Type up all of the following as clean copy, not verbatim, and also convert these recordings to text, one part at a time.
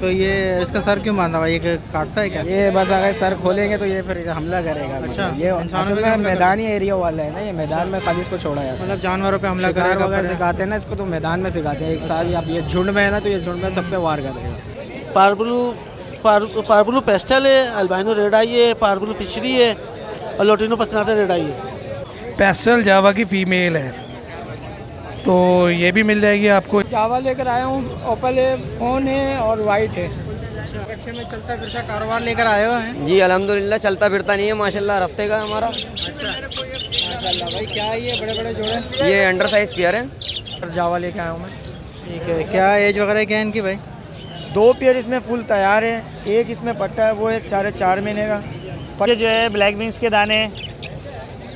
तो ये इसका सर क्यों बांधा हुआ है? ये काटता है क्या? ये बस अगर सर खोलेंगे तो ये फिर हमला करेगा। अच्छा, ये इंसानों असल पे में हमला मैदानी एरिया वाला है ना, ये मैदान में खाली इसको छोड़ा है। मतलब जानवरों पे हमला शिकार करेगा। वगैरह सिखाते हैं ना इसको, तो मैदान में सिखाते हैं। एक साथ अब ये झुंड में है ना, तो ये झुंड में सब पे वार करेगा। पारब्लू पेस्टल है, अल्बाइनो रेड आई है, पारब्लू फिशरी है और लोटिनो पसनाटा रेड आई है। पेस्टल जावा की फ़ीमेल है, तो ये भी मिल जाएगी आपको। चावल लेकर आया हूँ, ओपल है, फ़ोन है और वाइट है। रिक्शे में चलता फिरता कारोबार लेकर आए हुए हैं? जी अल्हम्दुलिल्लाह, चलता फिरता नहीं है माशाल्लाह, रफ्ते का हमारा। माशाल्लाह भाई, क्या है ये बड़े बड़े जोड़े? ये अंडर साइज पेयर है। जावा लेके आया हूँ मैं। ठीक है, क्या एज वगैरह क्या है इनकी भाई? 2 पेयर इसमें फुल तैयार है, एक इसमें पट्टा है, वो है 4.5 महीने का। ये जो है ब्लैक विंग्स के दाने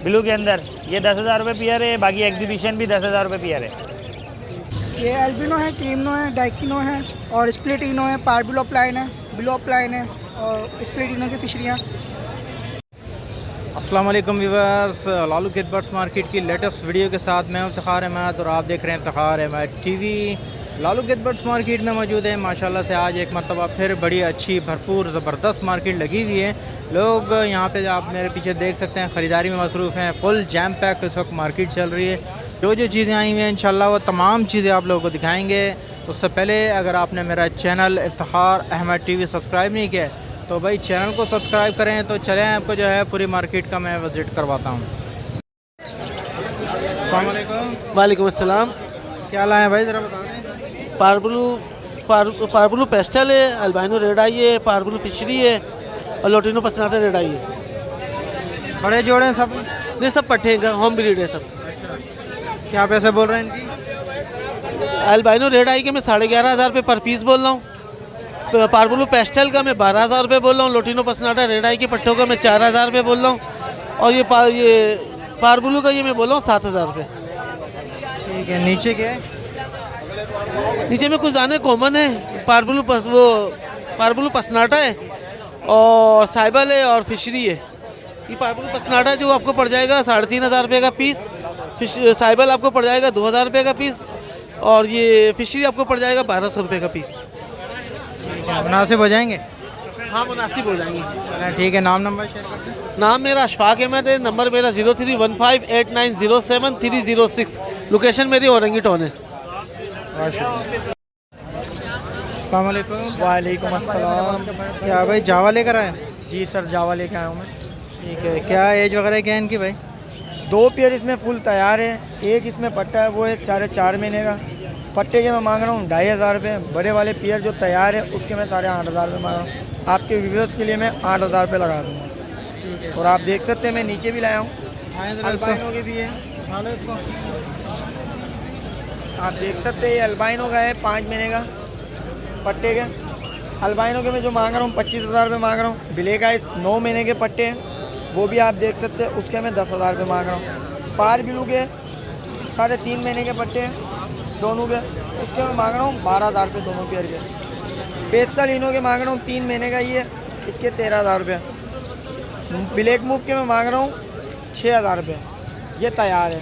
ब्लू के अंदर, ये 10,000 रुपये पेयर है। बाकी एग्जीबिशन भी 10,000 रुपये पेयर है। ये एल्बिनो है, क्रीमनो है, डाइकिनो है और स्प्लिटिनो है, पार्बुलो प्लाइन है, ब्लू प्लाइन है और स्प्लिटिनो की फिशरियाँ। अस्सलाम वालेकुम viewers, Lalu kid birds market की लेटेस्ट वीडियो के साथ मैं इफ्तिखार अहमद और आप देख रहे हैं इफ्तिखार अहमद टीवी। लालू किड बर्ड्स मार्केट में मौजूद है। माशाल्लाह से आज एक मरतबा फिर बड़ी अच्छी भरपूर ज़बरदस्त मार्केट लगी हुई है। लोग यहाँ पे आप मेरे पीछे देख सकते हैं ख़रीदारी में मसरूफ़ हैं। फुल जैम पैक इस वक्त मार्केट चल रही है। जो चीज़ें आई हुई हैं इंशाल्लाह वो तमाम चीज़ें आप लोगों को दिखाएँगे। उससे पहले अगर आपने मेरा channel Iftikhar Ahmed TV subscribe नहीं किया तो भाई चैनल को सब्सक्राइब करें। तो चलें आपको जो है पूरी मार्केट का मैं विज़िट करवाता हूँ। अस्सलाम वालेकुम। वालेकुम अस्सलाम। क्या लाए हैं भाई, ज़रा बता दें। पारब्लू पेस्टल है, अल्बाइनो रेड आई है, पारब्लू फिशरी है और लोटिनो पसनाटा रेड आई है। बड़े जोड़े हैं सब? ये सब पट्टे हैं, होम ब्रीड है सब। क्या पैसे बोल रहे हैं इनकी? अल्बाइनो रेड आई के मैं 11,500 रुपये पर पीस बोल रहा हूँ। पारब्लू पेस्टल का मैं 12,000 रुपये बोल रहा हूँ। लोटिनो पसनाटा रेड आई के पट्टों का मैं 4,000 रुपये बोल रहा हूँ। और ये पारब्लू का ये मैं बोल रहा हूँ 7,000 रुपये। ठीक है, नीचे क्या है? नीचे में कुछ दाने कॉमन है। पारब्लू पसनाटा है और साइबल है और फिशरी है। ये पारब्लू पसनाटा जो आपको पड़ जाएगा 3,500 रुपये का पीस, साइबल आपको पड़ जाएगा 2,000 रुपये का पीस और ये फिशरी आपको पड़ जाएगा 1,200 रुपये का पीस। मुनासिब हो जाएंगे? हाँ मुनासिब हो जाएंगे। ठीक है, नाम नंबर शेयर कर दें। नाम मेरा अशफाक अहमद है, नंबर मेरा 03158907 लोकेशन मेरी औरंगी टाउन है। अस्सलाम वालेकुम। वालेकुम अस्सलाम। क्या भाई जावा लेकर आए? जी सर, जावा लेके आया हूँ मैं। ठीक है, क्या एज वगैरह क्या है इनकी भाई? 2 पेयर इसमें फुल तैयार है, एक इसमें पट्टा है, वो है 4.5 महीने का। पट्टे के मैं मांग रहा हूँ 2,500 रुपये। बड़े वाले पेयर जो तैयार है उसके मैं 8,500 रुपये मांग रहा हूँ। आपके व्यूअर्स के लिए मैं 8,000 रुपये लगा दूँगा। और आप देख सकते हैं मैं नीचे भी लाया हूँ, अल्बाइनो के भी है। आप देख सकते हैं ये अल्बाइनो का है, 5 महीने का पट्टे के। अल्बाइनो के मैं जो मांग रहा हूँ 25,000 रुपये मांग रहा हूँ। ब्लैक आइस 9 महीने के पट्टे हैं, वो भी आप देख सकते हैं, उसके मैं 10,000 रुपये मांग रहा हूँ। पार ब्लू के 3.5 महीने के पट्टे हैं दोनों के, उसके मैं मांग रहा हूँ 12,000 रुपये दोनों पेयर के। पेस्टल इनों के मांग रहा हूँ 3 महीने का ये, इसके 13,000 रुपये। ब्लैक मूव के मैं मांग रहा हूँ 6,000 रुपये। ये तैयार है।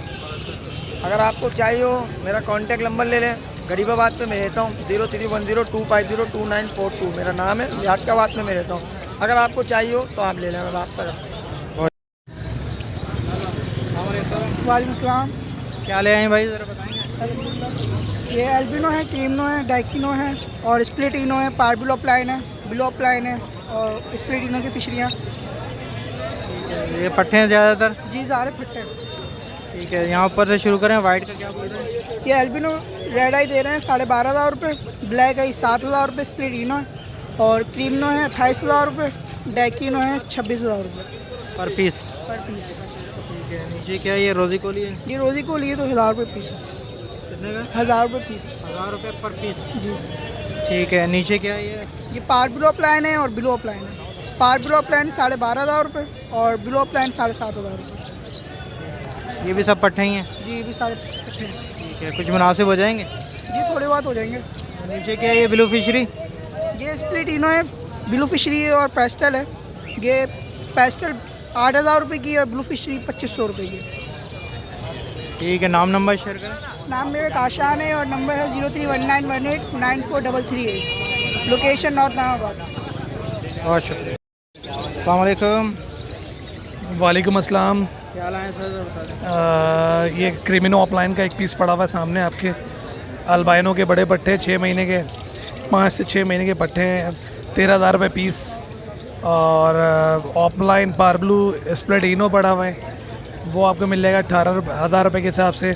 अगर आपको चाहिए हो मेरा कॉन्टैक्ट नंबर ले लें। गरीबाबाद पे मैं रहता हूँ, 031025024942 मेरा नाम है। यादकाबाद में मैं रहता हूँ। अगर आपको चाहिए हो तो आप ले लें, रब्ता करें। वालेकुम सलाम। क्या ले आए हैं भाई, ज़रा बताएंगे। ये एल्बिनो है, क्रीमनो है, डाइकिनो है और स्प्लिटिनो है, पार्बुलो प्लाइन है, ब्लू प्लाइन है और स्प्लिटिनो की फिशरियाँ। ये पट्टे हैं ज़्यादातर? जी सारे फट्टे। ठीक है, यहाँ ऊपर से शुरू करें। वाइट का क्या बोल रहे हैं? ये एल्बिनो रेड आई दे रहे हैं 12,500 रुपये, ब्लैक आई 7,000 रुपये, स्प्लिटिनो है और क्रीमनो है 28,000 रुपये, डाइकिनो है 26,000 रुपये पर पीस। पीस। ठीक है, नीचे क्या है? ये रोज़ी कोली है? ये रोज़ी को लिए तो 1,000 रुपये पीस है। कितने का? 1,000 रुपये पीस। 1,000 रुपये पर पीस। जी। ठीक है, नीचे क्या है? ये पार्बुलो प्लान है और ब्लू प्लान है। पार्बुलो प्लान 12,500 रुपये और ब्लू प्लान 7,500 रुपये। ये भी सब पट्टे ही हैं? जी, ये भी सारे पट्टे हैं। ठीक है, कुछ मुनासिब हो जाएंगे? जी थोड़े बहुत हो जाएंगे। नीचे क्या है? ये ब्लू फिशरी? ये स्प्लिटिनो है, ब्लू फिशरी है और पेस्टल है। ये पेस्टल 8,000 रुपये की और ब्लू फिशरी 2,500 रुपये की। ठीक है, नाम नंबर शेयर करें। नाम मेरा काशान है और नंबर है 0319189433। लोकेशन नॉर्थ नामाबाद। बहुत शुक्रिया। अस्सलाम वालेकुम। वालेकुम अस्सलाम। क्या लाए सर बता दें। ये क्रिमिनो ऑफलाइन का एक पीस पड़ा हुआ है सामने आपके। अल्बाइनो के बड़े पट्टे 6 महीने के, 5 से 6 महीने के पट्टे हैं, 13,000 रुपये पीस। और ऑफलाइन पार्बलू स्प्लेटिनो पड़ा हुआ है, वो आपको मिल जाएगा 18,000 रुपये के हिसाब से।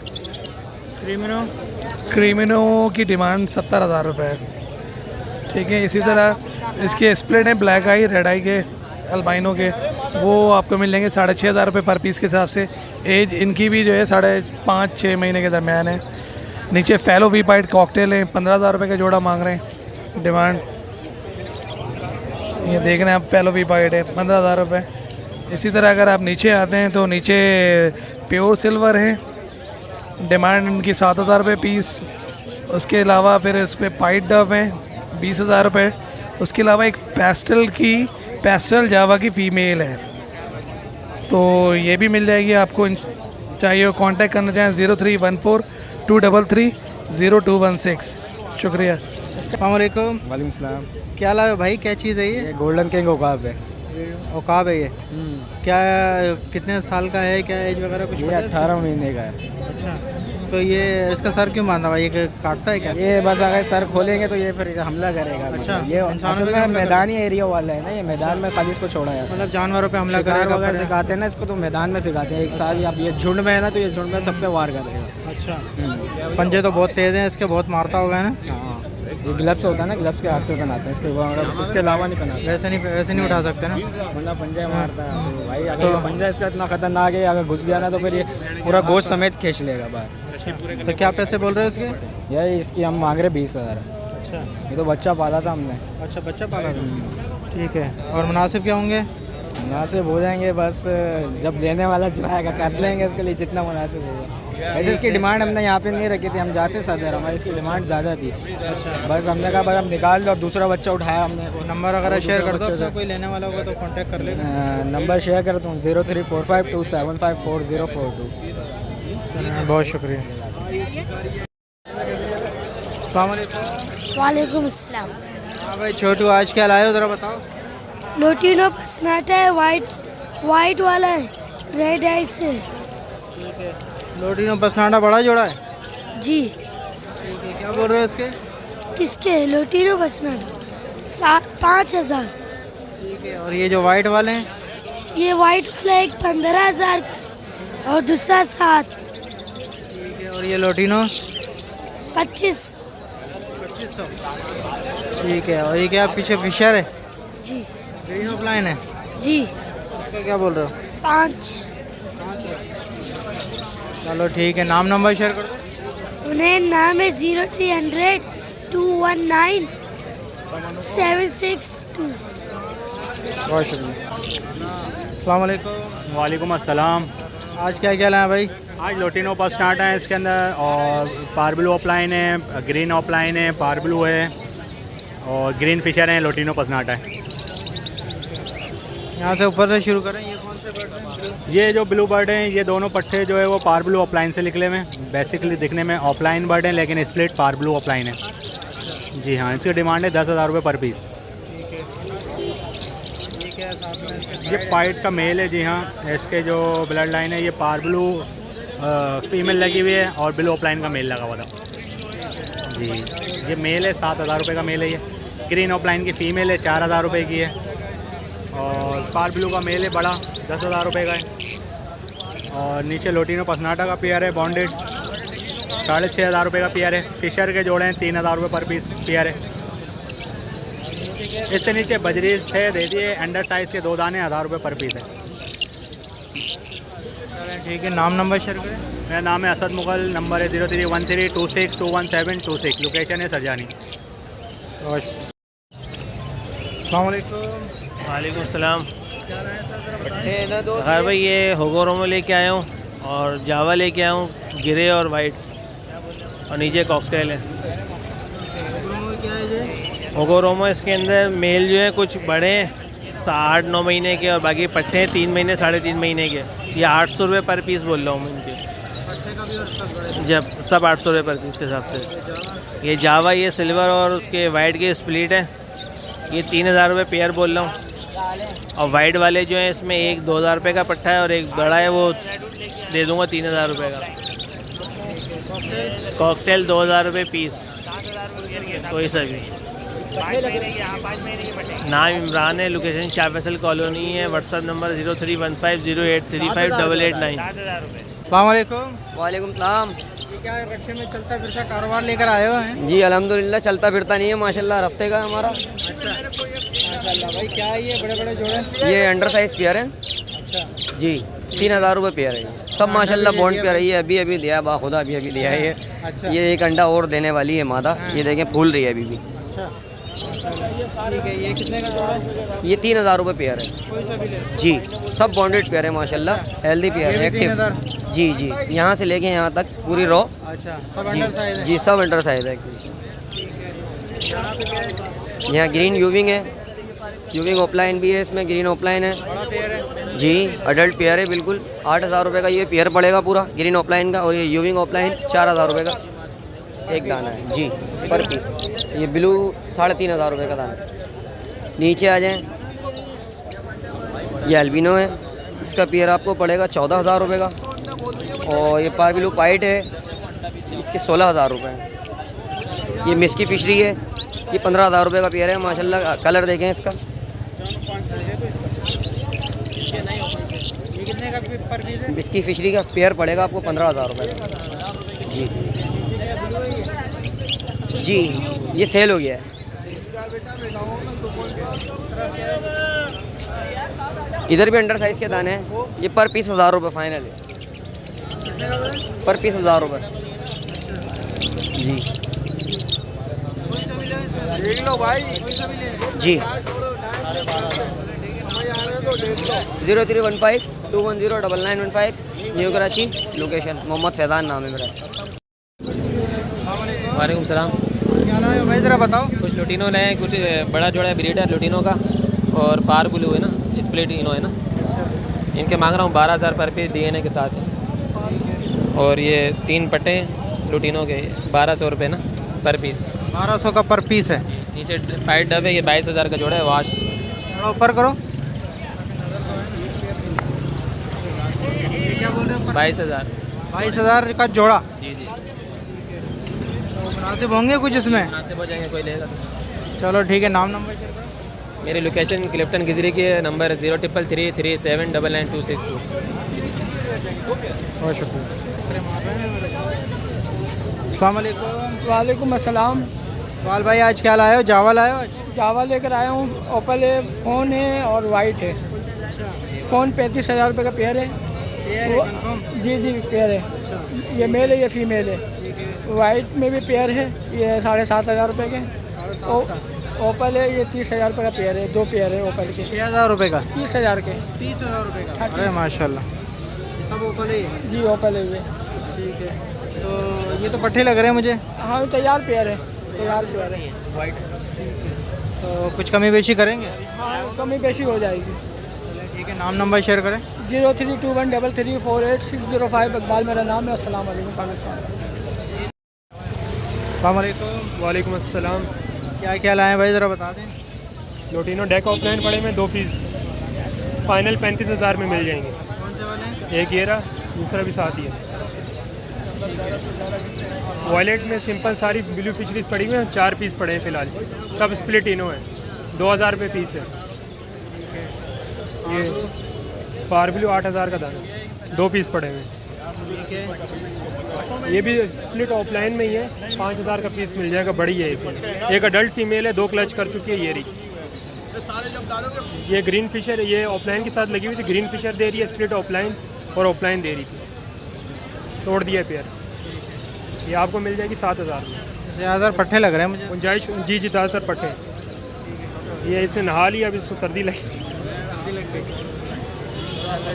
क्रीमिनो की डिमांड 70,000 रुपये है। ठीक है, इसी तरह इसके स्प्लिट हैं ब्लैक आई, रेड आई के, अल्बाइनो के, वो आपको मिल जाएंगे 6,500 रुपये पर पीस के हिसाब से। एज इनकी भी जो है 5.5-6 महीने के दरमियान है। नीचे फैलो वी पाइट कॉकटेल है, 15,000 रुपये का जोड़ा मांग रहे हैं डिमांड। ये देख रहे हैं आप, फैलो वी पाइट है 15,000 रुपये। इसी तरह अगर आप नीचे आते हैं तो नीचे प्योर सिल्वर है, डिमांड इनकी 7,000 रुपये पीस। उसके अलावा फिर इस पर पाइट डव है 20,000 रुपये। उसके अलावा एक पेस्टल जावा की फ़ीमेल है, तो ये भी मिल जाएगी आपको। चाहिए कांटेक्ट करना चाहें 0314-233-0216। शुक्रिया। अस्सलाम वालेकुम। वालेकुम सलाम। क्या लाए हो भाई, क्या चीज़ है ये? गोल्डन किंग उकाब है। औकाब है ये? क्या कितने साल का है, क्या एज वगैरह कुछ पता है? 18 महीने का है। अच्छा, तो ये इसका सर क्यों बांधा हुआ है? ये काटता है क्या? ये बस अगर सर खोलेंगे तो ये फिर हमला करेगा। अच्छा, ये इंसानों असल पे में हमला मैदानी एरिया वाला है ना, ये मैदान में खाली इसको छोड़ा है। मतलब जानवरों पे हमला शिकार करेगा वगैरह फिर? सिखाते हैं ना इसको, तो मैदान में सिखाते हैं। एक साथ आप ये झुंड में है ना, तो ये झुंड में सब पे वार करेगा। अच्छा, पंजे तो बहुत तेज़ हैं इसके, बहुत मारता होगा ना? हाँ, ये ग्लव्स होता है ना, ग्लव्स के हाथ पे पहनाते हैं इसके अलावा नहीं पहनाते। वैसे नहीं उठा सकते ना? बंदा पंजा मारता है तो भाई, अगर ये पंजा इसका इतना खतरनाक है, अगर घुस गया ना तो फिर ये पूरा गोश्त समेत खींच लेगा बाहर। तो क्या पैसे बोल रहे हो इसके? यही इसकी हम मांग रहे 20,000। अच्छा ये तो बच्चा पाला था हमने। अच्छा, बच्चा पाला था। ठीक है, और मुनासिब क्या होंगे? मुनासिब हो जाएंगे, बस जब लेने वाला जो आएगा कर लेंगे उसके लिए जितना मुनासिब होगा। वैसे इसकी डिमांड हमने यहाँ पे नहीं रखी थी, हम जाते सदर, हमारी इसकी डिमांड ज़्यादा थी। बस हमने कहा बस हम निकाल दो, और दूसरा बच्चा उठाया हमने। नंबर वगैरह शेयर कर दो अपना, कोई लेने वाला होगा तो कांटेक्ट कर लेगा। नंबर शेयर करता हूँ 0345275442। बहुत शुक्रिया। अस्सलाम वालेकुम। वालेकुम अस्सलाम। हाँ भाई छोटू, आज क्या लाए हो ज़रा बताओ। लोटिनो पसनाटा है, वाइट वाला है, रेड है इससे। लोटिनो पसनाटा बड़ा जोड़ा है? जी। क्या बोल रहे हो इसके? किसके? लोटिनो पसनाटा 5,000। ठीक है, और ये जो वाइट वाले हैं? ये वाइट वाला एक 15,000 का और दूसरा 7। ठीक है, और ये लोटिनो? 25। ठीक है, और ये क्या पीछे फिशर है? जी ग्रीन ऑफलाइन है? जी। इसका क्या बोल रहे हो? 5। चलो ठीक है, नाम नंबर शेयर कर दो। उन्हें नाम है 0300-219-762। बहुत शुक्रिया। अस्सलाम वालेकुम। वालेकुम अस्सलाम। आज क्या क्या लाया भाई? आज लोटिनो पसनाटा है इसके अंदर, और पार्बलू ऑफलाइन है, ग्रीन ऑफलाइन है, पार्बलू है, और ग्रीन फिशर है, लोटिनो पसनाटा है। यहाँ से ऊपर से शुरू करें। ये कौन से बर्ड हैं? ये जो ब्लू बर्ड हैं, ये दोनों पट्टे जो है वो पार्बलू ऑफलाइन से निकले हुए हैं। बेसिकली दिखने में ऑफलाइन बर्ड हैं, लेकिन स्प्लिट पार्बलू ऑफलाइन है। जी हाँ, इसकी डिमांड है 10,000 रुपये पर पीस। ये पाइट का मेल है। जी हाँ, इसके जो ब्लड लाइन है ये पार्बलू फीमेल लगी हुई है, और ब्लू ऑफलाइन का मेल लगा हुआ था। जी, ये मेल है, 7,000 रुपये का मेल है। ये ग्रीन ऑफलाइन की फ़ीमेल है, 4,000 रुपये की है, और पार्बलू का मेल है बड़ा, 10,000 रुपये का है। और नीचे लोटिनो पसनाटा का पेयर है बॉन्डेड, 6,500 रुपये का पेयर है। फिशर के जोड़े हैं 3,000 रुपये पर पीस पेयर है। इससे नीचे बजरीज थे दे दिए, अंडर साइज़ के 2 दाने 1,000 रुपये पर पीस है। ठीक है, नाम नंबर शेयर करें। मेरा नाम है असद मुगल, नंबर है 031326217217, लोकेशन है सरजानी। अस्सलाम वालेकुम। वालेकुम सलाम। हाँ भाई, ये होगोरोमो लेके आया हूँ, और जावा लेके आया हूँ, गिरे और वाइट, और नीचे कॉकटेल है। होगोरोमो इसके अंदर मेल जो है कुछ बड़े हैं, 8-9 महीने के, और बाकी पट्टे हैं 3 महीने 3.5 महीने के। ये 800 रुपये पर पीस बोल रहा हूँ मैं इनके। जब सब 800 रुपये पर पीस के हिसाब से। ये जावा, ये सिल्वर और उसके वाइट के स्प्लिट है। ये 3,000 रुपये पेयर बोल रहा हूँ। और वाइट वाले जो हैं इसमें एक 2,000 रुपये का पट्टा है और एक बड़ा है, वो दे दूँगा 3,000 रुपये का। कॉकटेल 2,000 रुपये पीस, कोई सा भी। नाम इमरान है, लोकेशन शाह फैसल कॉलोनी है। WhatsApp number 031508358889। वालेकुम। वालेकुम सलाम। क्या रक्शे में चलता फिरता कारोबार लेकर आए हो हैं? जी अल्हम्दुलिल्लाह, चलता फिरता नहीं है माशाल्लाह, रफ्ते का हमारा। माशाल्लाह भाई, क्या है ये बड़े बड़े जोड़े? ये अंडर साइज़ पेयर है जी, 3,000 रुपये पेयर है ये। सब माशाल्लाह बॉन्ड पेयर है। ये अभी दिया है, बाखुदा अभी दिया है ये। ये एक अंडा और देने वाली है मादा। ये देखें फूल रही है अभी भी। ठीक है, ये कितने का जोड़ा है? ये 3,000 रुपये पेयर है कोई सा भी ले। जी। सब बॉन्डेड पेयर है माशाल्लाह, हेल्दी पेयर है, एक्टिव। जी जी, यहाँ से लेके यहाँ तक पूरी रो। अच्छा, सब जी अंडर साइज है। जी, सब अंडर साइज है। यहाँ ग्रीन यूविंग है, यूविंग ऑफलाइन भी है, इसमें ग्रीन ऑफलाइन है बड़ा पेयर है। जी। अडल्ट पेयर है बिल्कुल। 8,000 रुपये का ये पेयर पड़ेगा पूरा ग्रीन ऑफलाइन का। और ये यूविंग ऑफलाइन 4,000 रुपये का एक दाना है जी, पर पीस। ये ब्लू 3,500 रुपये का दाना। नीचे आ जाएं, ये अल्बिनो है, इसका पेयर आपको पड़ेगा 14,000 रुपये का। और ये पारबिलू वाइट है, इसके 16,000 रुपये हैं। ये मिस्की फिशरी है, ये 15,000 रुपये का पेयर है माशाल्लाह। कलर देखें इसका। ये कितने का पर पीस है? मिस्की फिशरी का पेयर पड़ेगा आपको 15,000 रुपये का जी। जी, ये सेल हो गया है। इधर भी अंडर साइज़ के दाने हैं। ये पर पीस 1,000 रुपये फाइनल है। पर पीस 1,000 रुपये जी। जी 0315210995 न्यू कराची, लोकेशन मोहम्मद फैज़ान नाम है मेरा। वालेकुम सलाम। क्या लाए हो भाई, ज़रा बताओ। कुछ लुटिनो लाए हैं, कुछ बड़ा जोड़ा है ब्रीडर लुटिनो का, और पार ब्लू है ना, स्प्लिट इनो है ना। इनके मांग रहा हूँ 12,000 पर पीस DNA के साथ है। और ये 3 पट्टे लुटिनो के 1,200 रुपये ना पर पीस। 1200 का पर पीस है। नीचे पाइट डब है, ये 22,000 का जोड़ा है वाश। थोड़ा ऊपर करो। ये क्या बोल रहे हो? 22,000। 22,000 का जोड़ा। जी जी, मुनासिब होंगे कुछ इसमें? मुनासिब हो जाएंगे, कोई लेगा तो। चलो ठीक है, नाम नंबर शेयर करो। मेरी लोकेशन क्लिफ्टन गिजरी की है, नंबर 033337996262। बहुत शुक्रिया। अस्सलाम वालेकुम। वालेकुम अस्सलाम। सवाल भाई, आज क्या लाए हो? जावा लाए हो आज? जावा लेकर आया हूँ। ओपल है, फ़ोन है और वाइट है। फ़ोन 35,000 रुपये का पेयर है। जी जी पेयर है। ये मेल है, ये फीमेल है। वाइट में भी पेयर है, ये 7,500 रुपये के। ओपल है, ये 30,000 रुपये का पेयर है। 2 पेयर है ओपल के। 6,000 रुपये का? 30,000 के। 30,000 रुपये का? अरे माशाल्लाह, सब ओपल है। जी ओपल है ये। ठीक है, तो ये तो पट्टे लग रहे हैं मुझे। हाँ तैयार पेयर है, तैयार पेयर है। वाइट। तो कुछ कमी बेशी करेंगे? हाँ कमी बेशी हो जाएगी। ठीक है, नाम नंबर शेयर करें। 032133480605 इकबाल मेरा नाम है। अस्सलाम वालेकुम पाकिस्तान। अस्सलाम वालेकुम। वालेकुम अस्सलाम। क्या क्या लाए हैं भाई, ज़रा बता दें। लोटिनो डेक ऑफलाइन पड़े में 2 पीस फाइनल 35,000 में मिल जाएंगे। कौन से वाले हैं? एक ये रहा, दूसरा भी साथ ही है। वॉलेट में सिंपल सारी ब्लू फिशरीज पड़ी हुई हैं, 4 पीस पड़े हैं फ़िलहाल। सब स्प्लिट इनो है, 2,000 रुपये पीस है। ये पार ब्लू 8,000 का दाना, 2 पीस पड़े हुए हैं। ये भी स्प्लिट ऑफलाइन में ही है, 5,000 का पीस मिल जाएगा। बड़ी है एक अडल्ट फीमेल है, 2 क्लच कर चुकी है ये रही। ये ग्रीन फिशर, ये ऑफलाइन के साथ लगी हुई थी। ग्रीन फिशर दे रही है, स्प्लिट ऑफलाइन और ऑफलाइन दे रही थी। तोड़ दिया पेयर। ये आपको मिल जाएगी 7,000 में। ज़्यादातर पट्टे लग रहे हैं मुझे। गुंजाइश जी जी, ज़्यादातर पट्टे। ये इसने नहा लिया, अब इसको सर्दी लगी।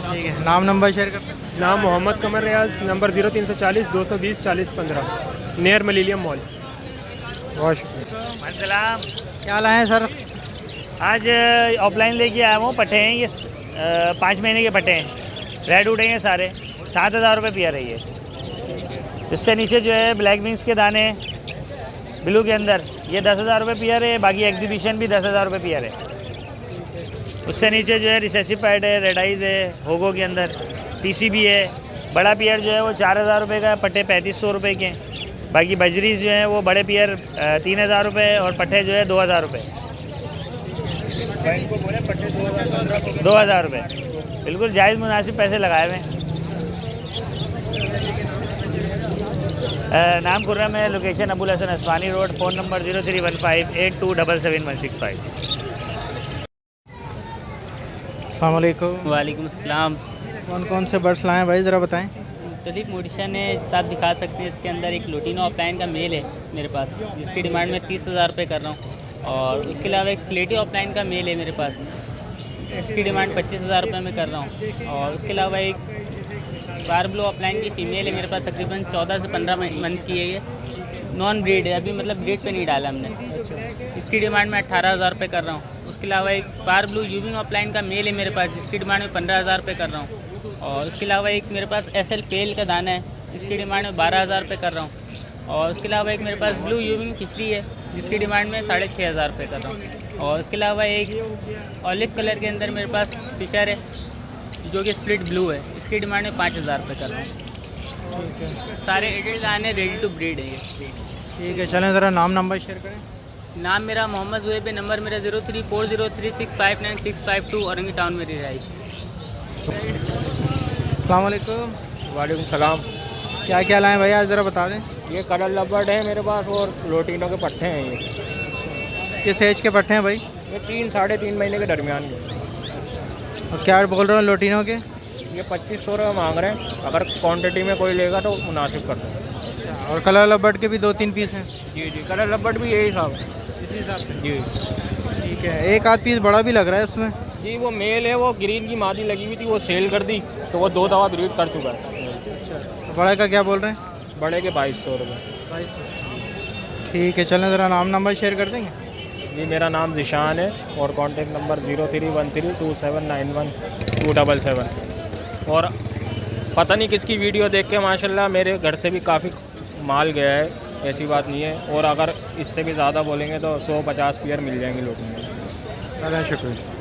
ठीक है, नाम नंबर शेयर करते हैं। नाम मोहम्मद कमर रियाज, नंबर 0340-220-4015, नियर मिलेनियम मॉल। बहुत शुक्रिया। क्या लाए हैं सर? आज ऑफलाइन लेके आया हूँ, पट्टे हैं ये 5 महीने के पट्टे हैं। रेड उड़े हैं सारे, 7,000 रुपये पेयर है ये। इससे नीचे जो है ब्लैक विंग्स के दाने ब्लू के अंदर ये 10,000 रुपये पेयर है। बाकी एग्जीबिशन भी 10,000 रुपये पेयर है। उससे नीचे जो है रिसेसिव पैड है, रेड आइज़ है, होगो के अंदर TCB है। बड़ा पेयर जो है वो 4,000 रुपये का है, पट्टे 3500 रुपये के हैं। बाकी बजरीज जो हैं वो बड़े पेयर 3,000 रुपये और पट्टे जो है 2,000 रुपये। 2,000 रुपये बिल्कुल जायज़ मुनासिब पैसे लगाए हुए हैं। नाम खुर्रम है, location Abul Hasan Asmani road, phone number 031582777165। अस्सलाम वालेकुम। वालेकुम अस्सलाम। कौन कौन से बर्ड्स लाए हैं भाई, ज़रा बताएं। मुख्तलिफ मोडिशन है, आप दिखा सकते हैं। इसके अंदर एक लोटिनो ऑफलाइन का मेल है मेरे पास, जिसकी डिमांड मैं 30,000 रुपये कर रहा हूँ। और उसके अलावा एक स्लेटी ऑफलाइन का मेल है मेरे पास, इसकी डिमांड 25,000 रुपये में कर रहा हूँ। और उसके अलावा एक बार ब्लू ऑफलाइन की फ़ीमेल है मेरे पास, तकरीबन 14 से 15 मंथ की है। ये नॉन ब्रीड है, अभी मतलब ब्रीड पे नहीं डाला हमने। इसकी डिमांड मैं 18,000 रुपये कर रहा हूँ। उसके अलावा एक बार ब्लू यूविंग ऑफलाइन का मेल है मेरे पास, जिसकी डिमांड मैं 15,000 रुपये कर रहा हूँ। और उसके अलावा एक मेरे पास SL पेल का दाना है, इसकी डिमांड मैं 12,000 रुपये कर रहा हूँ। और उसके अलावा एक मेरे पास ब्लू यूविंग फिशरी है, जिसकी डिमांड मैं 6,500 रुपये कर रहा हूँ। और उसके अलावा एक ऑलिव कलर के अंदर मेरे पास फिशर है, जो कि स्प्लिट ब्लू है, इसकी डिमांड में 5,000 रुपये कर रहा हूँ। सारे एडेड दाने रेडी टू ब्रीड है ये। ठीक है, चलें ज़रा नाम नंबर शेयर करें। नाम मेरा मोहम्मद ज़ुहैब है, नंबर मेरा 034036595652, औरंगी टाउन में रिहाइश। अस्सलाम वालेकुम। वालेकुम सलाम। क्या क्या लाएँ भैया, ज़रा बता दें। ये कलर लबर्ड है मेरे पास और लोटिनो के पट्टे हैं। ये किस एज के पट्टे हैं भाई? ये 3 साढ़े 3 महीने के दरमियान के। और क्या बोल रहे हो लोटिनो के? ये 2500 रुपये मांग रहे हैं, अगर क्वांटिटी में कोई लेगा तो मुनासिब कर दें। और कलर लबर्ड के भी 2-3 पीस हैं? जी जी, कलर लबर्ड भी यही साहब, इसी हिसाब से। जी ठीक है, एक आध पीस बड़ा भी लग रहा है इसमें। जी, वो मेल है, वो ग्रीन की मादी लगी हुई थी, वो सेल कर दी, तो वो 2 दफ़ा ब्रीड कर चुका है। बड़े का क्या बोल रहे हैं? बड़े के 2200 रुपये। ठीक है, चलें ज़रा नाम नंबर शेयर कर देंगे। जी, मेरा नाम ज़िशान है और कॉन्टेक्ट नंबर 03132791 और पता नहीं किसकी वीडियो देख के माशाल्लाह मेरे घर से भी काफ़ी माल गया है, ऐसी बात नहीं है। और अगर इससे भी ज़्यादा बोलेंगे तो 150 पेयर मिल जाएंगे लोगों में। शुक्रिया।